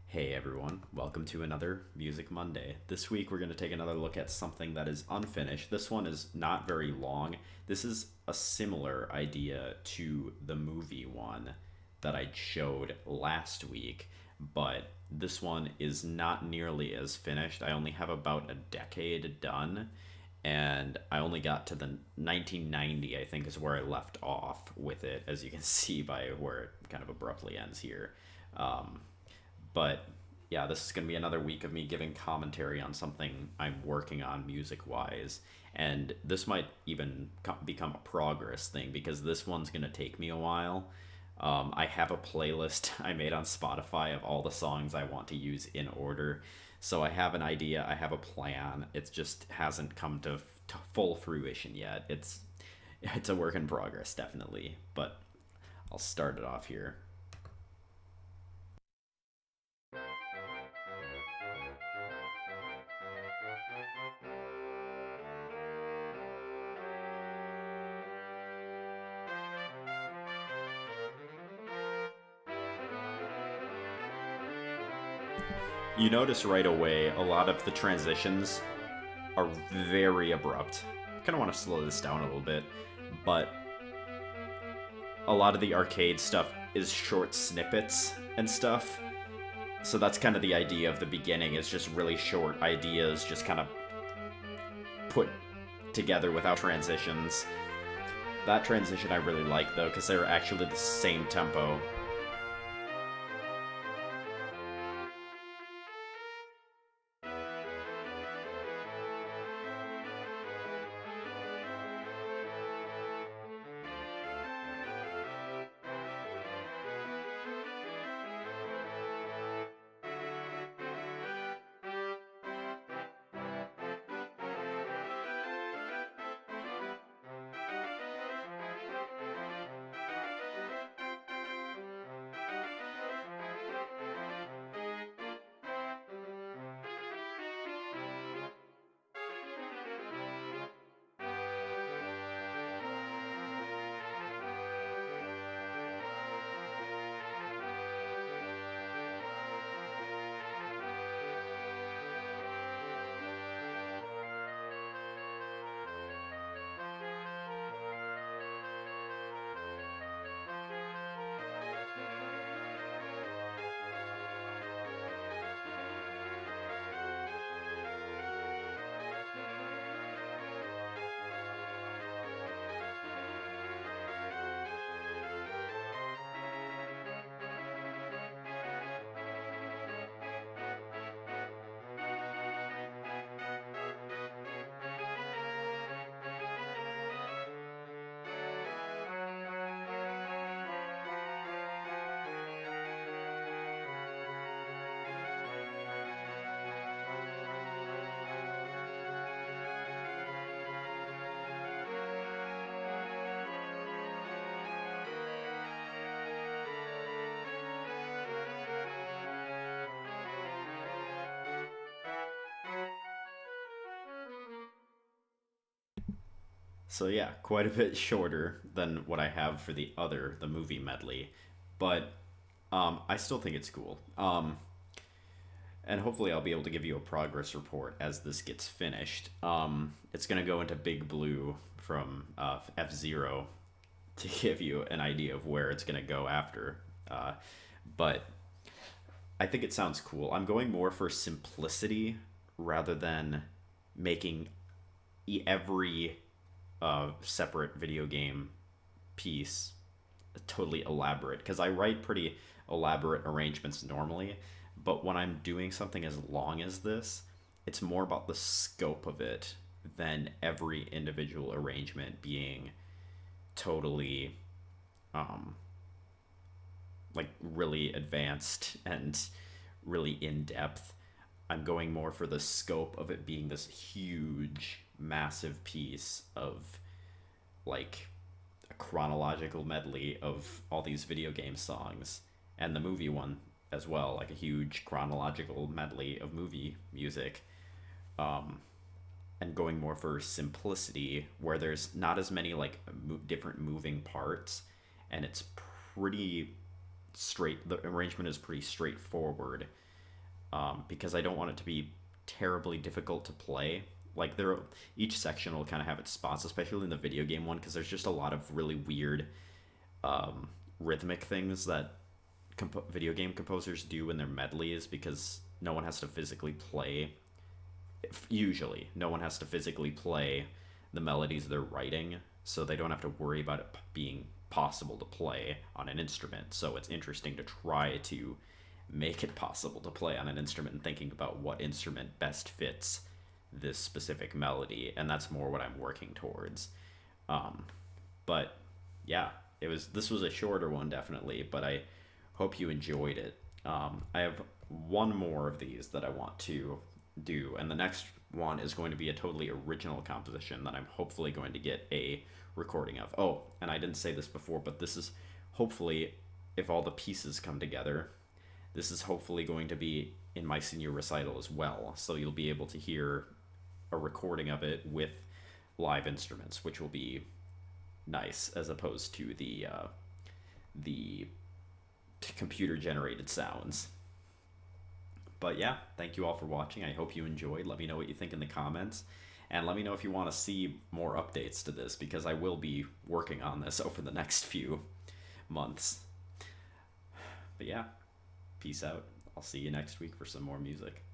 Hey everyone, welcome to another Music Monday. This week we're going to take another look at something that is unfinished. This one is not very long. This is a similar idea to the movie one that I showed last week, but this one is not nearly as finished. I only have about a decade done, and I only got to the 1990, I think, is where I left off with it, as you can see by where it kind of abruptly ends here. Um, but yeah, this is going to be another week of me giving commentary on something I'm working on music wise. And this might even become a progress thing because this one's going to take me a while. I have a playlist I made on Spotify of all the songs I want to use in order. So I have an idea, I have a plan. It just hasn't come to full fruition yet. It's a work in progress, definitely. But I'll start it off here. You notice right away a lot of the transitions are very abrupt. I kind of want to slow this down a little bit, but a lot of the arcade stuff is short snippets and stuff. So that's kind of the idea of the beginning, is just really short ideas just kind of put together without transitions. That transition I really like though, because they're actually the same tempo. So yeah, quite a bit shorter than what I have for the movie medley, but I still think it's cool. And hopefully I'll be able to give you a progress report as this gets finished. It's gonna go into Big Blue from F Zero to give you an idea of where it's gonna go after. Uh, but I think it sounds cool. I'm going more for simplicity rather than making every separate video game piece totally elaborate, because I write pretty elaborate arrangements normally, but when I'm doing something as long as this, it's more about the scope of it than every individual arrangement being totally um like really advanced and really in depth. I'm going more for the scope of it being this huge, massive piece of like a chronological medley of all these video game songs, and the movie one as well, like a huge chronological medley of movie music. Um, and going more for simplicity where there's not as many like different moving parts, and it's pretty straight. The arrangement is pretty straightforward. because I don't want it to be terribly difficult to play. Like each section will kind of have its spots, especially in the video game one, because there's just a lot of really weird rhythmic things that video game composers do in their medleys, because no one has to physically play. Usually, no one has to physically play the melodies they're writing, so they don't have to worry about it being possible to play on an instrument. So it's interesting to try to make it possible to play on an instrument and thinking about what instrument best fits this specific melody, and that's more what I'm working towards. But yeah, this was a shorter one definitely, but I hope you enjoyed it. I have one more of these that I want to do, and the next one is going to be a totally original composition that I'm hopefully going to get a recording of. Oh, and I didn't say this before, but this is hopefully, if all the pieces come together, this is hopefully going to be in my senior recital as well. So you'll be able to hear a recording of it with live instruments, which will be nice as opposed to the computer generated sounds. But yeah, thank you all for watching. I hope you enjoyed. Let me know what you think in the comments. And let me know if you want to see more updates to this, because I will be working on this over the next few months. But yeah, peace out. I'll see you next week for some more music.